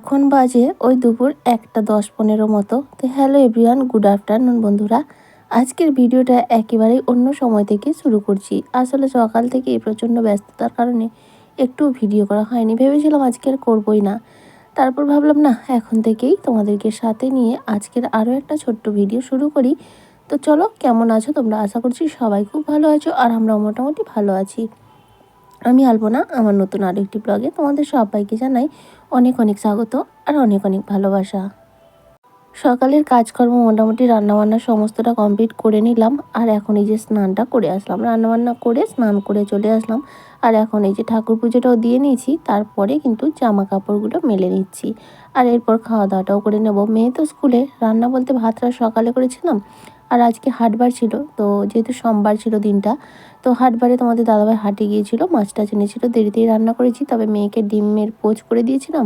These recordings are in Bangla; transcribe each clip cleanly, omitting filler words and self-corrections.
এখন বাজে ওই দুপুর 1:10-15 মতো। তো হ্যালো এভরিওয়ান, গুড আফটারনুন বন্ধুরা। আজকের ভিডিওটা একেবারেই অন্য সময় থেকে শুরু করছি। আসলে সকাল থেকে এই প্রচণ্ড ব্যস্ততার কারণে একটু ভিডিও করা হয়নি। ভেবেছিলাম আজকে আর করবোই না, তারপর ভাবলাম না, এখন থেকেই তোমাদেরকে সাথে নিয়ে আজকের আরও একটা ছোট্ট ভিডিও শুরু করি। তো চলো, কেমন আছো তোমরা? আশা করছি সবাই খুব ভালো আছো, আর আমরাও মোটামুটি ভালো আছি। আমি আলপনা, আমার নতুন আরও একটি ব্লগে তোমাদের সবাইকে জানাই অনেক অনেক স্বাগত আর অনেক অনেক ভালোবাসা। সকালের কাজকর্ম মোটামুটি রান্নাবান্না সমস্তটা কমপ্লিট করে নিলাম, আর এখন এই যে স্নানটা করে আসলাম, রান্নাবান্না করে স্নান করে চলে আসলাম। আর এখন এই যে ঠাকুর পুজোটাও দিয়ে নিয়েছি, তারপরে কিন্তু জামা কাপড়গুলো মেলে নিচ্ছি, আর এরপর খাওয়া দাওয়াটাও করে নেব। মেয়ে তো স্কুলে, রান্না বলতে ভাতটা সকালে করেছিলাম, আর আজকে হাটবার ছিল, তো যেহেতু সোমবার ছিল দিনটা, তো হাটবারে তোমাদের দাদাভাই হাটে গিয়েছিল, মাছ টাছ এনেছিল, দেরিতেই রান্না করেছি। তবে মেয়েকে ডিমের পোচ করে দিয়েছিলাম,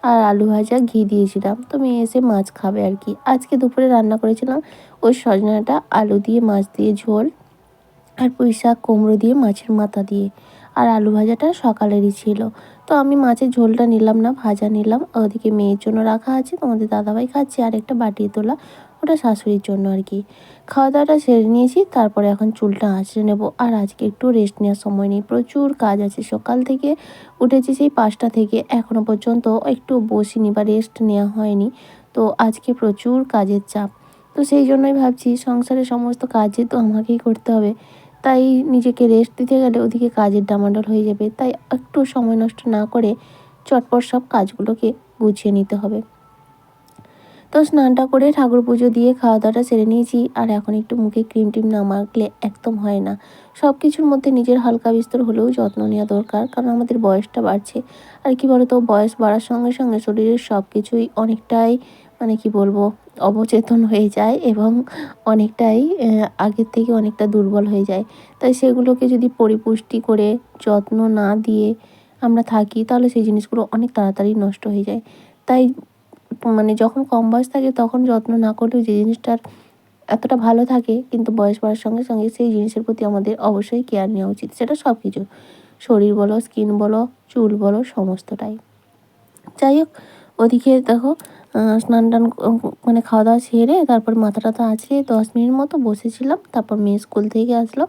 আর আলু ভাজা ঘি দিয়েছিলাম, তো মেয়ে এসে মাছ খাবে আর কি। আজকে দুপুরে রান্না করেছিলাম ওই সজনাটা আলু দিয়ে মাছ দিয়ে ঝোল, আর পুঁই শাক কুমড়ো দিয়ে মাছের মাথা দিয়ে, আর আলু ভাজাটা সকালেরই ছিল। তো আমি মাছের ঝোলটা নিলাম না, ভাজা নিলাম। ওদিকে মেয়ের জন্য রাখা আছে, তোমাদের দাদাভাই খাচ্ছে, আর একটা বাটি তোলা, ওটা শাশুড়ির জন্য আর কি। খাওয়া দাওয়াটা সেরে নিয়েছি, তারপরে এখন চুলটা আঁচড়ে নেব। আর আজকে একটু রেস্ট নেওয়ার সময় নেই, প্রচুর কাজ আছে। সকাল থেকে উঠেছি সেই 5টা থেকে, এখনও পর্যন্ত একটু বসিনি বা রেস্ট নেওয়া হয়নি। তো আজকে প্রচুর কাজের চাপ, তো সেই জন্যই ভাবছি সংসারের সমস্ত কাজ যেহেতু আমাকেই করতে হবে, তাই নিজেকে রেস্ট দিতে গেলে ওদিকে কাজের ডামাডোল হয়ে যাবে। তাই একটু সময় নষ্ট না করে চটপট সব কাজগুলোকে গুছিয়ে নিতে হবে। তো স্নানটা করে ঠাকুর পুজো দিয়ে খাওয়া দাওয়াটা সেরে নিয়েছি, আর এখন একটু মুখে ক্রিম টিম না মাখলে একদম হয় না। সব কিছুর মধ্যে নিজের হালকা বিস্তর হলেও যত্ন নেওয়া দরকার, কারণ আমাদের বয়সটা বাড়ছে। আর কি বলতো, বয়স বাড়ার সঙ্গে সঙ্গে শরীরের সব কিছুই অনেকটাই, মানে কি বলবো, অবচেতন হয়ে যায়, এবং অনেকটাই আগের থেকে অনেকটা দুর্বল হয়ে যায়। তাই সেগুলোকে যদি পরিপুষ্টি করে যত্ন না দিয়ে আমরা থাকি, তাহলে সেই জিনিসগুলো অনেক তাড়াতাড়ি নষ্ট হয়ে যায়। তাই মানে যখন কম বয়স থাকে তখন যত্ন না করলেও যে জিনিসটার এতটা ভালো থাকে, কিন্তু বয়স বাড়ার সঙ্গে সঙ্গে সেই জিনিসের প্রতি আমাদের অবশ্যই কেয়ার নেওয়া উচিত। সেটা সব কিছু, শরীর বলো, স্কিন বলো, চুল বলো, সমস্তটাই। যাই হোক, ওদিকে দেখো, স্নান টান মানে খাওয়া দাওয়া সেরে তারপর মাথা টাথা আঁচড়ে 10 মিনিট মতো বসেছিলাম। তারপর মেয়ে স্কুল থেকে আসলো,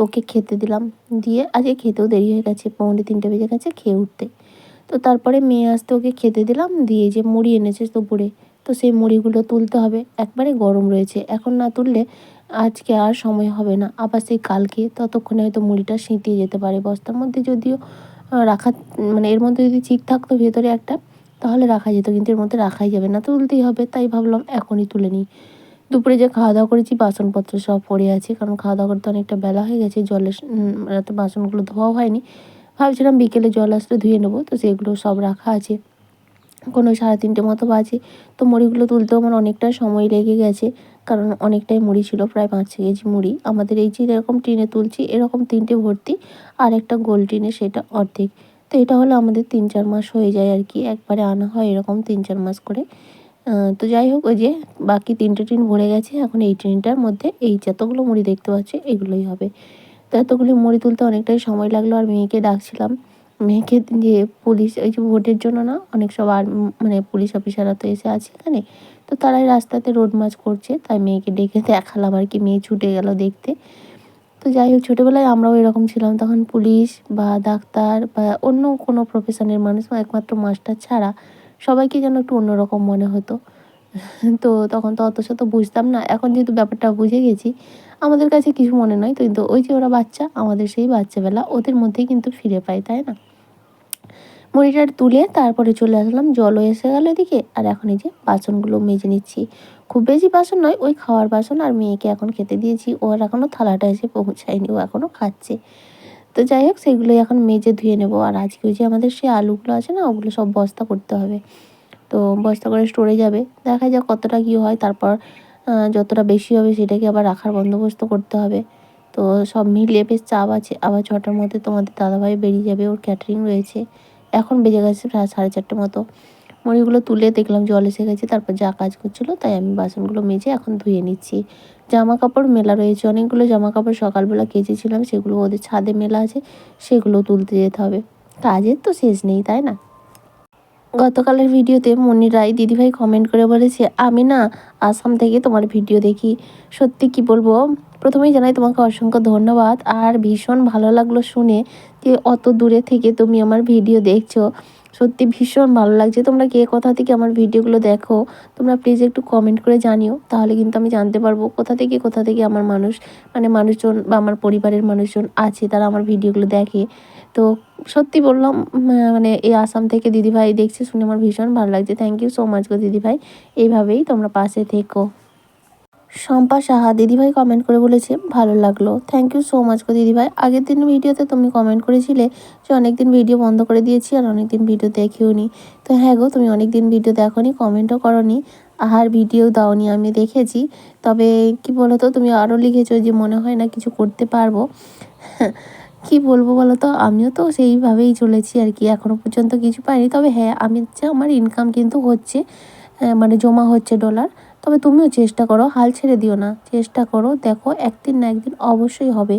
ওকে খেতে দিলাম। দিয়ে আজকে খেতেও দেরি হয়ে গেছে, 2:45 বেজে গেছে খেয়ে উঠতে। তো তারপরে মেয়ে আসতে ওকে খেতে দিলাম, দিয়ে যে মুড়ি এনেছে দুপুরে, তো সেই মুড়িগুলো তুলতে হবে। একবারে গরম রয়েছে, এখন না তুললে আজকে আর সময় হবে না, আবার সেই কালকে, ততক্ষণে হয়তো মুড়িটা সেঁতিয়ে যেতে পারে। বস্তার মধ্যে যদিও রাখা, মানে এর মধ্যে যদি চিক থাকতো ভেতরে একটা, তাহলে রাখা যেত, কিন্তু এর মধ্যে রাখাই যাবে না, তুলতেই হবে। তাই ভাবলাম এখনই তুলে নিই। দুপুরে যে খাওয়া দাওয়া করেছি বাসনপত্র সব পড়ে আছে, কারণ খাওয়া দাওয়া করতে অনেকটা বেলা হয়ে গেছে, জলের রাতে বাসনগুলো ধোয়াও হয়নি। ভাবছিলাম বিকেলে জল আসলে ধুয়ে নেবো, তো সেগুলো সব রাখা আছে। কোনো 3:30 মতো বাজে। তো মুড়িগুলো তুলতেও আমার অনেকটা সময় লেগে গেছে, কারণ অনেকটাই মুড়ি ছিল, প্রায় 5-6 কেজি মুড়ি। আমাদের এই যে এরকম টিনে তুলছি, এরকম 3টে ভর্তি, আর একটা গোল টিনে সেটা অর্ধেক। তো এটা হলে আমাদের 3-4 মাস হয়ে যায় আর কি, একবারে আনা হয় এরকম 3-4 মাস করে। তো যাই হোক, ওই যে বাকি 3টে টিন ভরে গেছে, এখন এই টিনটার মধ্যে এই যতগুলো মুড়ি দেখতে পাচ্ছি এগুলোই হবে। তো এতগুলি মুড়ি তুলতে অনেকটাই সময় লাগলো, আর মেয়েকে ডাকছিলাম। মেয়েকে যে পুলিশ, ওই যে ভোটের জন্য না, অনেক সব মানে পুলিশ অফিসাররা তো এসে আছে এখানে, তো তারাই রাস্তাতে রোড মার্চ করছে, তাই মেয়েকে ডেকে দেখালাম আর কি। মেয়ে ছুটে গেল দেখতে। তো যাই হোক, ছোটোবেলায় আমরাও এরকম ছিলাম, তখন পুলিশ বা ডাক্তার বা অন্য কোনো প্রফেশনের মানুষ, একমাত্র মাস্টার ছাড়া সবাইকে যেন একটু অন্যরকম মনে হতো। তো তখন তো অত শত বুঝতাম না, এখন যেহেতু ব্যাপারটা বুঝে গেছি, আমাদের কাছে কিছু মনে নয়। তো কিন্তু ওই যে ওরা বাচ্চা, আমাদের সেই বাচ্চাবেলা ওদের মধ্যেই কিন্তু ফিরে পাই, তাই না? মুড়িটা তুলে তারপরে চলে আসলাম, জলও এসে গেল এদিকে, আর এখন এই যে বাসনগুলো মেজে নিচ্ছি। খুব বেশি বাসন নয়, ওই খাওয়ার বাসন। আর মেয়েকে এখন খেতে দিয়েছি, ওর এখনও থালাটা এসে পৌঁছায়নি, ও এখনও খাচ্ছে। তো যাই হোক, সেগুলোই এখন মেজে ধুয়ে নেবো। আর আজকে ওই যে আমাদের সেই আলুগুলো আছে না, ওগুলো সব বস্তা করতে হবে, তো বস্তা করে স্টোরে যাবে। দেখা যাক কতটা কী হয়, তারপর যতটা বেশি হবে সেটাকে আবার রাখার বন্দোবস্ত করতে হবে। তো সব মিলিয়ে বেশ চাপ আছে। আবার 6টার মধ্যে তোমাদের দাদাভাই বেরিয়ে যাবে, ওর ক্যাটারিং রয়েছে। এখন বেজে গেছে প্রায় 4:30 মতো। মুড়িগুলো তুলে দেখলাম জল এসে গেছে, তারপর যা কাজ করছিলো, তাই আমি বাসনগুলো মেজে এখন ধুয়ে নিচ্ছি। জামা কাপড় মেলা রয়েছে, অনেকগুলো জামা কাপড় সকালবেলা কেচেছিলাম, সেগুলো ওদের ছাদে মেলা আছে, সেগুলো তুলতে যেতে হবে। কাজের তো শেষ নেই, তাই না? গতকালের ভিডিওতে মনি রায় দিদিভাই কমেন্ট করে বলেছে, আমি না আসাম থেকে তোমার ভিডিও দেখি। সত্যি কি বলবো, প্রথমেই জানাই তোমাকে অসংখ্য ধন্যবাদ। আর ভীষণ ভালো লাগলো শুনে যে অত দূরে থেকে তুমি আমার ভিডিও দেখছো। সত্যি ভীষণ ভালো লাগছে। তোমরা কে কোথা থেকে আমার ভিডিওগুলো দেখো তোমরা প্লিজ একটু কমেন্ট করে জানিও, তাহলে কিন্তু আমি জানতে পারবো কোথা থেকে আমার মানুষজন বা আমার পরিবারের মানুষজন আছে তারা আমার ভিডিওগুলো দেখে। তো সত্যি বললাম, মানে এই আসাম থেকে দিদিভাই দেখছে শুনে আমার ভীষণ ভালো লাগছে। থ্যাংক ইউ সো মাচ গো দিদিভাই, এইভাবেই তোমরা পাশে থেকো। শম্পা সাহা দিদিভাই কমেন্ট করে বলেছে, ভালো লাগলো। থ্যাংক ইউ সো মাচ গো দিদিভাই। আগের দিন ভিডিওতে তুমি কমেন্ট করেছিলে যে অনেকদিন ভিডিও বন্ধ করে দিয়েছি আর অনেকদিন ভিডিও দেখেও নি। তো হ্যাঁ গো, তুমি অনেকদিন ভিডিও দেখোনি, কমেন্টও করোনি, আর ভিডিও দাওনি, আমি দেখেছি। তবে কি বলো তো, তুমি আরও লিখেছো যে মনে হয় না কিছু করতে পারবো। কি বলবো বলো তো, আমিও তো সেইভাবেই চলেছি আর কি, এখনও পর্যন্ত কিছু পাইনি। তবে হ্যাঁ, আমি হচ্ছে আমার ইনকাম কিন্তু হচ্ছে, মানে জমা হচ্ছে ডলার। তবে তুমিও চেষ্টা করো, হাল ছেড়ে দিও না, চেষ্টা করো, দেখো একদিন না একদিন অবশ্যই হবে।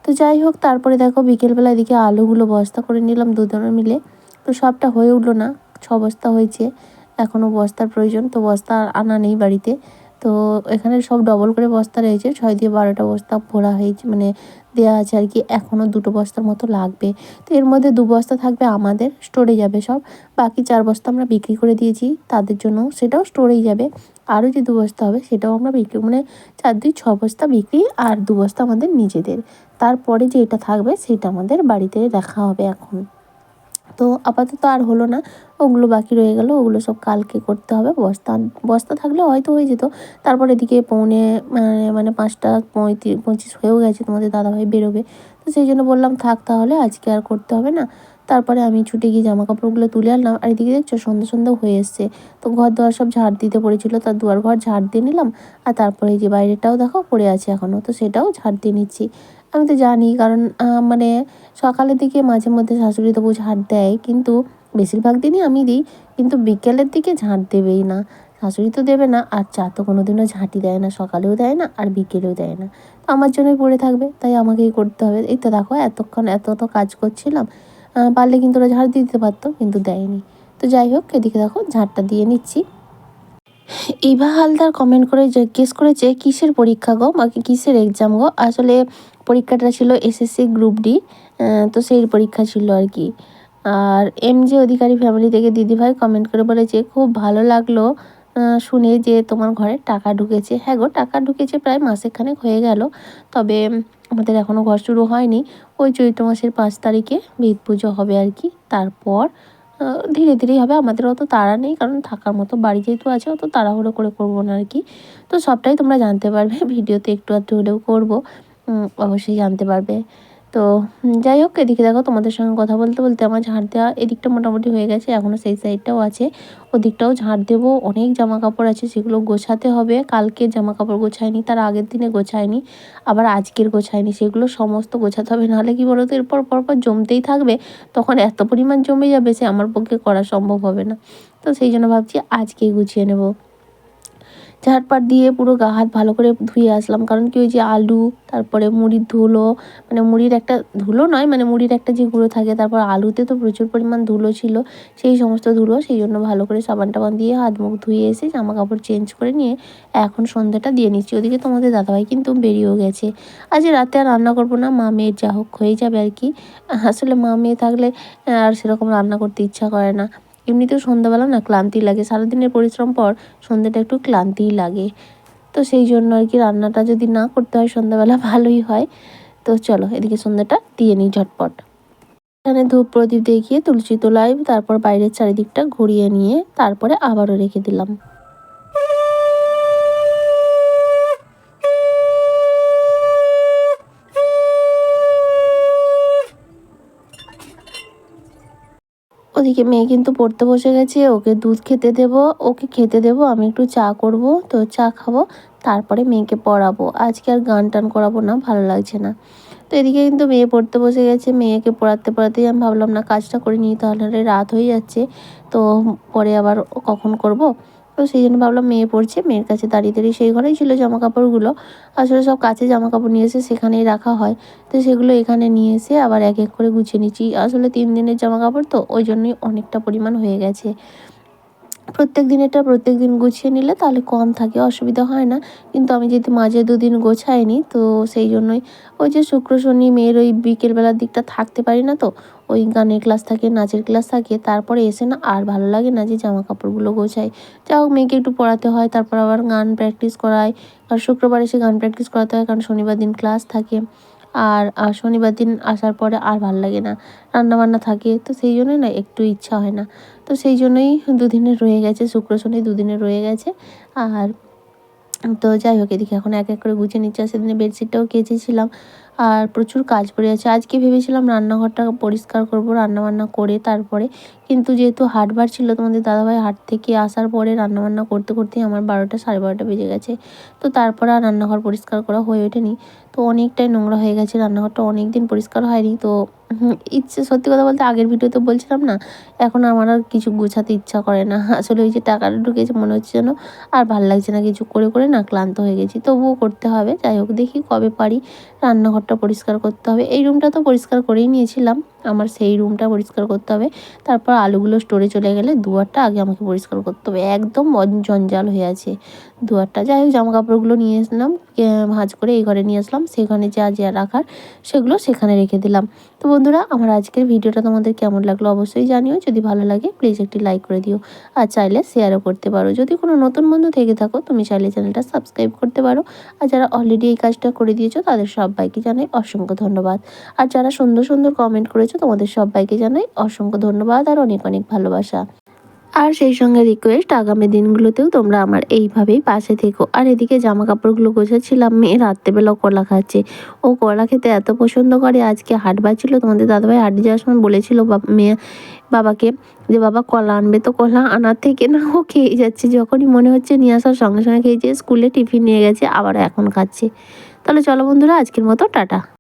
তো যাই হোক, তারপরে দেখো বিকেলবেলা এদিকে আলুগুলো বস্তা করে নিলাম দুজনে মিলে। তো সবটা হয়ে উঠলো না, 6 বস্তা হয়েছে, এখনও বস্তার প্রয়োজন। তো বস্তা আনা নেই বাড়িতে, তো এখানে সব ডবল করে বস্তা রয়েছে, 6 দিয়ে 12টা বস্তা ভরা হয়েছে, মানে দেওয়া আছে আর কি। এখনও 2টো বস্তার মতো লাগবে। তো এর মধ্যে 2 বস্তা থাকবে আমাদের, স্টোরে যাবে সব। বাকি 4 বস্তা আমরা বিক্রি করে দিয়েছি তাদের জন্য, সেটাও স্টোরেই যাবে। আরও যে 2 বস্তা হবে সেটাও আমরা বিক্রি, মানে 4 2 6 বস্তা বিক্রি, আর 2 বস্তা আমাদের নিজেদের। তারপরে যে এটা থাকবে সেটা আমাদের বাড়িতে রাখা হবে এখন। তো আপাতত আর হলো না, ওগুলো বাকি রয়ে গেল, ওগুলো সব কালকে করতে হবে। বস্তা বস্তা থাকলে হয়তো হয়ে যেত। তারপর এদিকে পৌনে মানে 5টা 25 হয়েও গেছে, তোমাদের দাদাভাই বেরোবে। তো সেই জন্য বললাম থাক তাহলে, আজকে আর করতে হবে না। তারপরে আমি ছুটে গিয়ে জামা কাপড়গুলো তুলে আনলাম। আর এদিকে দেখছো সন্ধ্যা হয়ে এসছে। তো ঘর দোয়ার সব ঝাড় দিতে পড়েছিল, তার দুয়ার ঘর ঝাড় দিয়ে নিলাম। আর তারপরে এই যে বাইরেটাও দেখো পড়ে আছে এখনও, তো সেটাও ঝাড় দিয়ে নিচ্ছি। আমি তো জানি, কারণ মানে সকালের দিকে মাঝে মধ্যে শাশুড়ি তবু ঝাড় দেয়, কিন্তু বেশিরভাগ দিনই আমি দিই। কিন্তু বিকেলের দিকে ঝাঁট দেবেই না, শাশুড়ি তো দেবে না, আর চা তো কোনো দিনও ঝাঁটি দেয় না, সকালেও দেয় না আর বিকেলেও দেয় না। তো আমার জন্যই পড়ে থাকবে, তাই আমাকেই করতে হবে। এই তো দেখো এতক্ষণ এত তো কাজ করছিলাম, পারলে কিন্তু ওরা ঝাড় দিতে পারতো, কিন্তু দেয়নি। তো যাই হোক, এদিকে দেখো ঝাঁটটা দিয়ে নিচ্ছি। ইভা হালদার কমেন্ট করে জিজ্ঞেস করেছে, কিসের পরীক্ষা গো বা কিসের এক্সাম গো। আসলে পরীক্ষাটা ছিল এসএসসি গ্রুপ ডি, তো সেই পরীক্ষা ছিল আর কি। আর এমজে অধিকারী ফ্যামিলি থেকে দিদিভাই কমেন্ট করে বলেছে, খুব ভালো লাগলো শুনে যে তোমার ঘরে টাকা ঢুকেছে। হ্যাঁ গো, টাকা ঢুকেছে, প্রায় মাসেখানেক হয়ে গেল। তবে আমাদের এখনও ঘর শুরু হয়নি। ওই চৈত্র মাসের 5 তারিখে ভিত পুজো হবে আর কি। তারপর ধীরে ধীরেই হবে, আমাদের অত তাড়া নেই, কারণ থাকার মতো বাড়ি যেহেতু আছে, অত তাড়াহুড়ো করে করবো না আর কি। তো সবটাই তোমরা জানতে পারবে ভিডিওতে, একটু আধটু হলেও করবো, অবশ্যই জানতে পারবে। তো যাই হোক, এদিকে দেখো তোমাদের সঙ্গে কথা বলতে বলতে আমার ঝাড় দেওয়া এদিকটা মোটামুটি হয়ে গেছে, এখনও সেই সাইডটাও আছে, ওদিকটাও ঝাড় দেবো। অনেক জামা কাপড় আছে, সেগুলো গোছাতে হবে। কালকে জামা কাপড় গোছায়নি, তার আগের দিনে গোছায়নি, আবার আজকের গোছায়নি, সেগুলো সমস্ত গোছাতে হবে। নাহলে কি বলো তো, এরপর পরপর জমতেই থাকবে, তখন এত পরিমাণ জমে যাবে সে আমার পক্ষে করা সম্ভব হবে না। তো সেই জন্য ভাবছি আজকেই গুছিয়ে নেব। ঝাড়পাট দিয়ে পুরো গা হাত ভালো করে ধুয়ে আসলাম, কারণ কি ওই যে আলু, তারপরে মুড়ির ধুলো, মানে মুড়ির একটা ধুলো নয়, মানে মুড়ির একটা যে গুঁড়ো থাকে, তারপর আলুতে তো প্রচুর পরিমাণ ধুলো ছিল, সেই সমস্ত ধুলো, সেই জন্য ভালো করে সাবান টাবান দিয়ে হাত মুখ ধুয়ে এসে জামা কাপড় চেঞ্জ করে নিয়ে এখন সন্ধ্যাটা দিয়ে নিচ্ছি। ওদিকে তোমাদের দাদাভাই কিন্তু বেরিয়েও গেছে। আজ রাতে আর রান্না করবো না, মা মেয়ের যা হোক হয়ে যাবে আর কি। আসলে মা মেয়ে থাকলে আর সেরকম রান্না করতে ইচ্ছা করে না। এমনিতেও সন্ধ্যাবেলা না ক্লান্তি লাগে, সারাদিনের পরিশ্রম পর সন্ধ্যাটা একটু ক্লান্তিই লাগে। তো সেই জন্য আর কি, রান্নাটা যদি না করতে হয় সন্ধ্যাবেলা ভালোই হয়। তো চলো এদিকে সন্ধ্যাটা দিয়ে নিই ঝটপট। এখানে ধূপ প্রদীপ দেখিয়ে তুলসী তলায়, তারপর বাইরের চারিদিকটা ঘুরিয়ে নিয়ে তারপরে আবারও রেখে দিলাম। ওদিকে মেয়ে কিন্তু পড়তে বসে গেছে, ওকে দুধ খেতে দেবো, ওকে খেতে দেবো, আমি একটু চা করব, তো চা খাবো, তারপরে মেয়েকে পড়াবো। আজকে আর গান টান করাবো না, ভালো লাগছে না। তো এদিকে কিন্তু মেয়ে পড়তে বসে গেছে, মেয়েকে পড়াতে পড়াতেই আমি ভাবলাম না কাজটা করে নিই, তাহলে রাত হয়ে যাচ্ছে, তো পরে আবার কখন করব। তো সেই জন্য ভাবলাম মেয়ে পড়ছে, মেয়ের কাছে দাঁড়িয়ে দাঁড়িয়ে সেই ঘরেই ছিল জামা কাপড়গুলো। আসলে সব কাছে জামা কাপড় নিয়ে এসে সেখানেই রাখা হয়, তো সেগুলো এখানে নিয়ে এসে আবার এক এক করে গুছিয়ে নিচ্ছি। আসলে 3 দিনের জামা কাপড় তো ওই জন্যই অনেকটা পরিমাণ হয়ে গেছে। প্রত্যেক দিনেরটা প্রত্যেক দিন গুছিয়ে নিলে তাহলে কম থাকে, অসুবিধা হয় না। কিন্তু আমি যেহেতু মাঝে 2 দিন গোছাইনি, তো সেই জন্যই ওই যে শুক্র শনি মেয়ের ওই বিকেলবেলার দিকটা থাকতে পারি না, তো ওই গানের ক্লাস থাকে, নাচের ক্লাস থাকে, তারপরে এসে না আর ভালো লাগে না যে জামা কাপড়গুলো গোছাই। যা হোক মেয়েকে একটু পড়াতে হয়, তারপর আবার গান প্র্যাকটিস করাই, আর শুক্রবার এসে গান প্র্যাকটিস করাতে হয় কারণ শনিবার দিন ক্লাস থাকে। আর শনিবার দিন আসার পরে আর ভাল লাগে না, রান্নাবান্না থাকে, তো সেই জন্যই না একটু ইচ্ছা হয় না। তো সেই জন্যই 2 দিনের রয়ে গেছে, শুক্র শনি 2 দিনের রয়ে গেছে। আর তো যাই হোক এদিকে এখন এক এক করে গুছিয়ে নিচ্ছি। আর সেদিনে বেডশিটটাও কেচেছিলাম, আর প্রচুর কাজ পড়ে আছে। আজকে ভেবেছিলাম রান্নাঘরটা পরিষ্কার করব রান্নাবান্না করে তারপরে, কিন্তু যেহেতু হাটবার ছিল, তোমাদের দাদাভাই হাট থেকে আসার পরে রান্নাবান্না করতে করতেই আমার 12টা 12:30 বেজে গেছে। তো তারপর আর রান্নাঘর পরিষ্কার করা হয়ে ওঠেনি। তো অনেকটাই নোংরা হয়ে গেছে, রান্নাঘরটা অনেক দিন পরিষ্কার হয়নি। তো ইচ্ছে সত্যি কথা বলতে আগের ভিডিওতে বলছিলাম না, এখন আমার আর কিছু গোছাতে ইচ্ছা করে না। আসলে ওই যে টাকাটা ঢুকেছে মনে হচ্ছে যেন আর ভাল লাগছে না, কিছু করে করে না ক্লান্ত হয়ে গেছি। তবুও করতে হবে, যাই হোক দেখি কবে পারি। রান্নাঘরটা পরিষ্কার করতে হবে, এই রুমটা তো পরিষ্কার করেই নিয়েছিলাম, আমার সেই রুমটা পরিষ্কার করতে হবে। তারপর আলুগুলো স্টোরে চলে গেলে দুয়ারটা আগে আমাকে পরিষ্কার করতে হবে, একদম জঞ্জাল হয়ে আছে দুয়ারটা। যাই হোক জামা কাপড়গুলো নিয়ে আসলাম, ভাঁজ করে এই ঘরে নিয়ে আসলাম, সেখানে যা যা রাখার সেগুলো সেখানে রেখে দিলাম। তো বন্ধুরা আমার আজকের ভিডিওটা তোমাদের কেমন লাগলো অবশ্যই জানিও, যদি ভালো লাগে প্লিজ একটি লাইক করে দিও, আর চাইলে শেয়ারও করতে পারো। যদি কোনো নতুন বন্ধু থেকে থাকো তুমি চাইলে চ্যানেলটা সাবস্ক্রাইব করতে পারো। আর যারা অলরেডি এই কাজটা করে দিয়েছো তাদের সবাইকে জানাই অসংখ্য ধন্যবাদ। আর যারা সুন্দর সুন্দর কমেন্ট করেছো তোমাদের সবাইকে জানাই অসংখ্য ধন্যবাদ আর অনেক অনেক ভালোবাসা। আর সেই সঙ্গে রিকোয়েস্ট আগামী দিনগুলোতেও তোমরা আমার এইভাবেই পাশে থেকো। আর এদিকে জামা কাপড়গুলো গোছাচ্ছিলাম, মেয়ে রাত্রেবেলাও কলা খাচ্ছে, ও কলা খেতে এত পছন্দ করে। আজকে হাটবার ছিল, তোমাদের দাদাভাই হাটে যাওয়ার সময় বলেছিল মেয়ে বাবাকে যে বাবা কলা আনবে, তো কলা আনার থেকে না ও খেয়ে যাচ্ছে, যখনই মনে হচ্ছে নিয়ে আসার সঙ্গে সঙ্গে খেয়েছে। স্কুলে টিফিন নিয়ে গেছে, আবার এখন খাচ্ছে। তাহলে চলো বন্ধুরা আজকের মতো টাটা।